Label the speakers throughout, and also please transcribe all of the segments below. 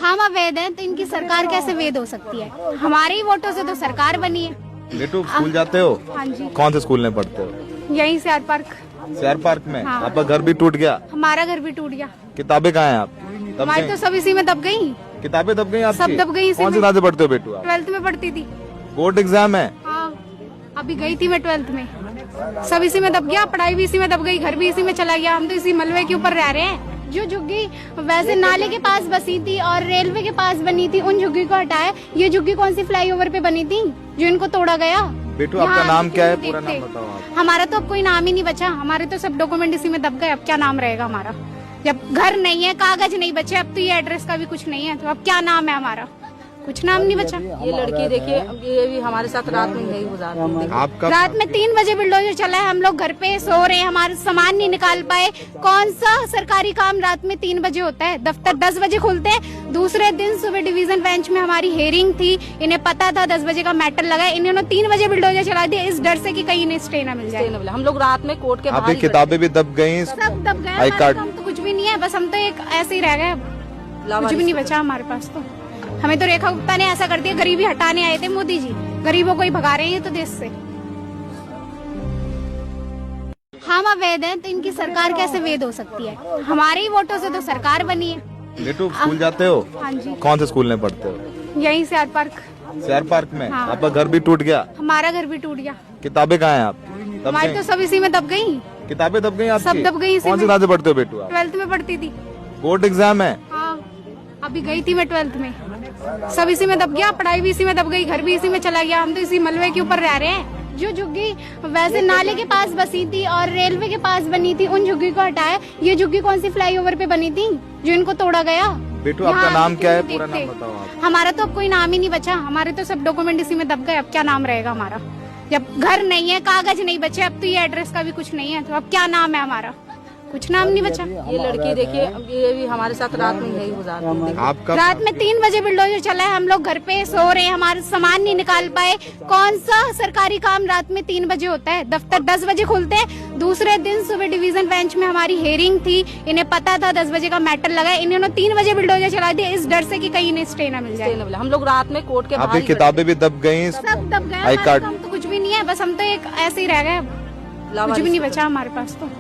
Speaker 1: हम अवैध हैं तो इनकी सरकार कैसे वैध हो सकती है? हमारे ही वोटों से तो सरकार बनी है।
Speaker 2: बेटू स्कूल जाते हो?
Speaker 1: हाँ जी।
Speaker 2: कौन से स्कूल में पढ़ते हो?
Speaker 1: यहीं से पार्क।
Speaker 2: शेयर पार्क में?
Speaker 1: हाँ।
Speaker 2: आपका घर भी टूट गया?
Speaker 1: हमारा घर भी टूट गया।
Speaker 2: किताबें कहाँ हैं आपकी? दब
Speaker 1: हमारी
Speaker 2: गई?
Speaker 1: तो सब इसी में दब गई।
Speaker 2: किताबें दब गई आपकी?
Speaker 1: सब दब गई इसी
Speaker 2: कौन सी
Speaker 1: में।
Speaker 2: क्लास से पढ़ते हो बेटू आप?
Speaker 1: 12th में पढ़ती थी।
Speaker 2: बोर्ड एग्जाम है?
Speaker 1: हाँ, अभी गई थी मैं 12th में। सब इसी में दब गया, पढ़ाई भी इसी में दब गई, घर भी इसी में चला गया। हम तो इसी मलबे के ऊपर रह रहे हैं। जो झुग्गी वैसे नाले के पास बसी थी और रेलवे के पास बनी थी, उन झुग्गी को हटाए। ये झुग्गी कौन सी फ्लाईओवर पे बनी थी जो इनको तोड़ा गया?
Speaker 2: बेटू आपका
Speaker 1: यहाँ
Speaker 2: नाम क्या है?
Speaker 1: देखते।
Speaker 2: पूरा नाम बताओ आप।
Speaker 1: हमारा तो अब कोई नाम ही नहीं बचा। हमारे तो सब डॉक्यूमेंट इसी में दब गए। अब क्या नाम रहेगा हमारा? जब घर नहीं है, कागज नहीं बचे, अब तो ये एड्रेस का भी कुछ नहीं है, तो अब क्या नाम है हमारा? कुछ नाम नहीं बचा।
Speaker 3: ये लड़की देखिए, ये भी हमारे साथ रात में यही गुजारती है।
Speaker 2: आपका
Speaker 1: रात में 3 बजे बुलडोजर चला है, हम लोग घर पे सो रहे हैं, हमारे सामान नहीं निकाल पाए। कौन सा सरकारी काम रात में 3 बजे होता है? दफ्तर 10 बजे खुलते हैं। दूसरे दिन सुबह डिवीजन बेंच में हमारी हेयरिंग थी, इन्हें पता था 10 बजे का मैटर लगा, इन्होंने 3 बजे बुलडोजर चला दिया इस डर से कि कहीं इन्हें स्टे न मिल जाए।
Speaker 3: हम लोग रात में कोर्ट के बाहर
Speaker 2: आपकी
Speaker 3: ही
Speaker 2: किताबें भी दब गई?
Speaker 1: सब दब गए।
Speaker 2: आई
Speaker 1: हमारे
Speaker 2: कार्ड?
Speaker 1: काम तो कुछ भी नहीं है, बस हम तो एक ऐसे ही रह गए। अब
Speaker 3: बैठे।
Speaker 1: कुछ भी नहीं बचा हमारे पास। तो हमें तो रेखा गुप्ता ने ऐसा कर दिया, गरीबी हटाने आए थे मोदी जी, गरीबों को ही भगा रहे हैं तो देश से। हम अवैध हैं तो इनकी सरकार कैसे वैध हो सकती है? हमारे ही वोटों से तो सरकार बनी है।
Speaker 2: बेटू स्कूल जाते हो?
Speaker 1: हाँ जी।
Speaker 2: कौन से स्कूल में पढ़ते हो?
Speaker 1: यहीं से पार्क।
Speaker 2: शेयर पार्क में?
Speaker 1: हाँ।
Speaker 2: आपका घर भी टूट गया?
Speaker 1: हमारा घर भी टूट गया।
Speaker 2: किताबें कहाँ हैं आपकी? दब
Speaker 1: हमारी
Speaker 2: गई?
Speaker 1: तो सब इसी में दब गई।
Speaker 2: किताबें दब गई आपकी?
Speaker 1: सब दब गई इसी
Speaker 2: कौन सी
Speaker 1: में।
Speaker 2: क्लास से पढ़ते हो बेटू आप?
Speaker 1: 12th में पढ़ती थी।
Speaker 2: बोर्ड एग्जाम है?
Speaker 1: हाँ, अभी गई थी मैं 12th में। सब इसी में दब गया, पढ़ाई भी इसी में दब गई, घर भी इसी में चला गया। हम तो इसी मलबे के ऊपर रह रहे हैं। जो झुग्गी वैसे नाले के पास बसी थी और रेलवे के पास बनी थी, उन झुग्गी को हटाए। ये झुग्गी कौन सी फ्लाईओवर पे बनी थी जो इनको तोड़ा गया?
Speaker 2: बेटू आपका
Speaker 1: यहाँ
Speaker 2: नाम क्या है?
Speaker 1: देखते।
Speaker 2: पूरा नाम बताओ आप।
Speaker 1: हमारा तो अब कोई नाम ही नहीं बचा। हमारे तो सब डॉक्यूमेंट इसी में दब गए। अब क्या नाम रहेगा हमारा? जब घर नहीं है, कागज नहीं बचे, अब तो ये एड्रेस का भी कुछ नहीं है, तो अब क्या नाम है हमारा? कुछ नाम नहीं बचा।
Speaker 3: ये लड़की देखिए, ये भी हमारे साथ रात में यही गुजारती है।
Speaker 2: आपका
Speaker 1: रात में 3 बजे बुलडोजर चला है, हम लोग घर पे सो रहे हैं, हमारे सामान नहीं निकाल पाए। कौन सा सरकारी काम रात में 3 बजे होता है? दफ्तर 10 बजे खुलते हैं। दूसरे दिन सुबह डिवीजन बेंच में हमारी हेयरिंग थी, इन्हें पता था 10 बजे का मैटर लगा, इन्होंने 3 बजे बुलडोजर चला दिया इस डर से कि कहीं इन्हें स्टे न मिल जाए।
Speaker 3: हम लोग रात में कोर्ट के बाहर
Speaker 2: आपकी
Speaker 3: ही
Speaker 2: किताबें भी दब गई?
Speaker 1: सब दब गए।
Speaker 2: आई
Speaker 1: हमारे
Speaker 2: कार्ड?
Speaker 1: काम तो कुछ भी नहीं है, बस हम तो एक ऐसे ही रह गए।
Speaker 3: बैठे।
Speaker 1: कुछ भी नहीं बचा हमारे पास। तो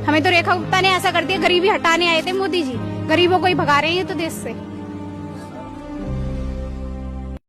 Speaker 1: हमें तो रेखा गुप्ता ने ऐसा कर दिया, गरीबी हटाने आए थे मोदी जी, गरीबों को ही भगा रहे हैं तो देश से।